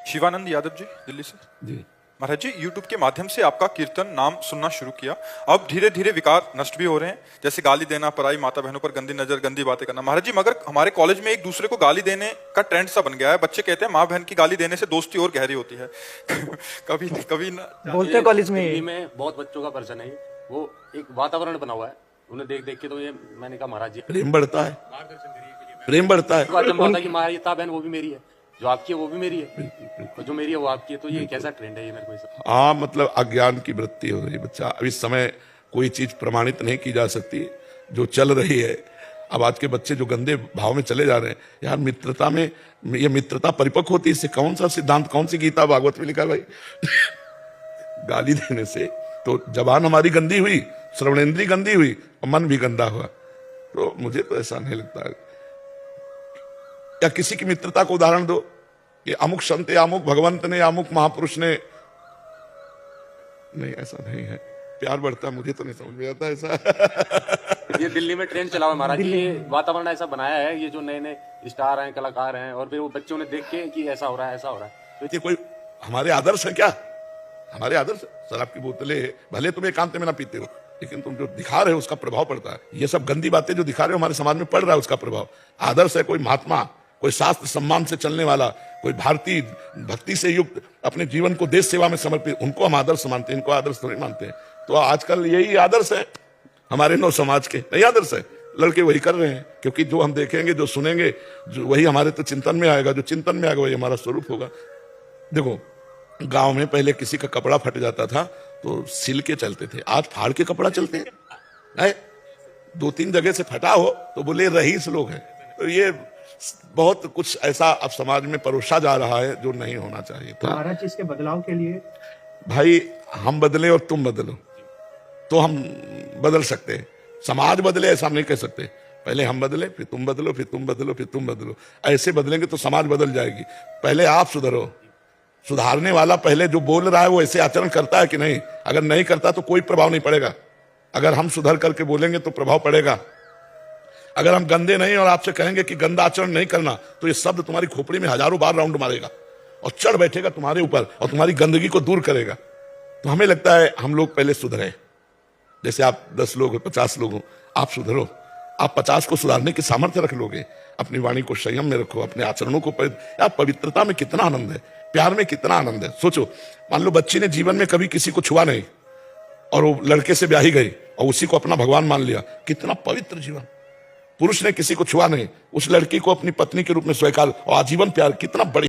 शिवानंद यादव जी, दिल्ली से। जी। महाराज जी, YouTube के माध्यम से आपका कीर्तन नाम सुनना शुरू किया। अब धीरे धीरे विकार नष्ट भी हो रहे हैं, जैसे गाली देना, पराई माता बहनों पर गंदी नजर, गंदी बातें करना। महाराज जी, मगर हमारे कॉलेज में एक दूसरे को गाली देने का ट्रेंड सा बन गया है। बच्चे कहते हैं माँ बहन की गाली देने से दोस्ती और गहरी होती है। कभी कभी ना बोलते कॉलेज में दिल्ली में बहुत बच्चों का प्रश्न है, वो एक वातावरण बना हुआ है, उन्हें देख देख के तो ये मैंने कहा महाराज जी प्रेम बढ़ता है, प्रेम बढ़ता है। माता की माता बहन वो भी मेरी है, जो आपकी है वो भी मेरी है, और जो मेरी है वो आपकी है। तो ये कैसा ट्रेंड है ये मेरे को? हाँ, मतलब अज्ञान की वृत्ति हो रही है बच्चा। अब इस समय कोई चीज प्रमाणित नहीं की जा सकती जो चल रही है। अब आज के बच्चे जो गंदे भाव में चले जा रहे हैं, यार मित्रता में ये मित्रता परिपक्व होती है, इससे कौन सा सिद्धांत, कौन सी गीता भागवत में लिखा है भाई? गाली देने से तो जबान हमारी गंदी हुई, श्रवणेंद्री गंदी हुई और मन भी गंदा हुआ। तो मुझे तो ऐसा नहीं लगता है। या किसी की मित्रता को उदाहरण दो कि अमुक संत या अमुक भगवंत ने या अमुक महापुरुष ने, नहीं ऐसा नहीं है। प्यार बढ़ता, मुझे तो नहीं समझ में आता ऐसा। ये दिल्ली में ट्रेंड चला हुआ है महाराज जी, ये वातावरण ऐसा बनाया है, ये जो नए नए स्टार हैं, कलाकार हैं, और फिर वो बच्चों ने देख के कि ऐसा हो रहा है, ऐसा हो रहा है। तो ये कोई हमारे आदर्श है क्या? हमारे आदर्श शराब की बोतलें भले तुम एकांत में ना पीते हो, लेकिन तुम जो दिखा रहे हो उसका प्रभाव पड़ता है। ये सब गंदी बातें जो दिखा रहे हो हमारे समाज में पड़ रहा है, उसका प्रभाव। आदर्श है कोई महात्मा, कोई शास्त्र सम्मान से चलने वाला, कोई भारतीय भक्ति से युक्त अपने जीवन को देश सेवा में समर्पित, उनको हम आदर्श मानते हैं, इनको आदर्श नहीं मानते हैं। तो आजकल यही आदर्श है हमारे नौ समाज के, नहीं आदर्श है। लड़के वही कर रहे हैं, क्योंकि जो हम देखेंगे, जो सुनेंगे, जो वही हमारे तो चिंतन में आएगा, जो चिंतन में आएगा वही हमारा स्वरूप होगा। देखो, गांव में पहले किसी का कपड़ा फट जाता था तो सिल के चलते थे, आज फाड़ के कपड़ा चलते हैं। 2-3 जगह से फटा हो तो बोले रईस लोग हैं। तो ये बहुत कुछ ऐसा अब समाज में परोसा जा रहा है जो नहीं होना चाहिए था। महाराज, इसके बदलाव के लिए भाई हम बदले और तुम बदलो तो हम बदल सकते हैं। समाज बदले ऐसा हम नहीं कह सकते। पहले हम बदले, फिर तुम बदलो, फिर तुम बदलो, फिर तुम बदलो। ऐसे बदलेंगे तो समाज बदल जाएगी। पहले आप सुधरो। सुधारने वाला पहले जो बोल रहा है वो ऐसे आचरण करता है कि नहीं? अगर नहीं करता तो कोई प्रभाव नहीं पड़ेगा। अगर हम सुधर करके बोलेंगे तो प्रभाव पड़ेगा। अगर हम गंदे नहीं और आपसे कहेंगे कि गंदा आचरण नहीं करना, तो ये शब्द तुम्हारी खोपड़ी में हजारों बार राउंड मारेगा और चढ़ बैठेगा तुम्हारे ऊपर और तुम्हारी गंदगी को दूर करेगा। तो हमें लगता है हम लोग पहले सुधरे। जैसे आप 10 लोग हो, 50 लोग हो, आप सुधरो। आप 50 को सुधारने की सामर्थ्य रख लोगे। अपनी वाणी को संयम में रखो, अपने आचरणों को यार पवित्रता में कितना आनंद है, प्यार में कितना आनंद है। सोचो, मान लो बच्ची ने जीवन में कभी किसी को छुआ नहीं और वो लड़के से ब्याही गई और उसी को अपना भगवान मान लिया, कितना पवित्र जीवन। पुरुष ने किसी को छुआ नहीं, उस लड़की को अपनी पत्नी के रूप में स्वीकार और आजीवन प्यार, कितना बड़ी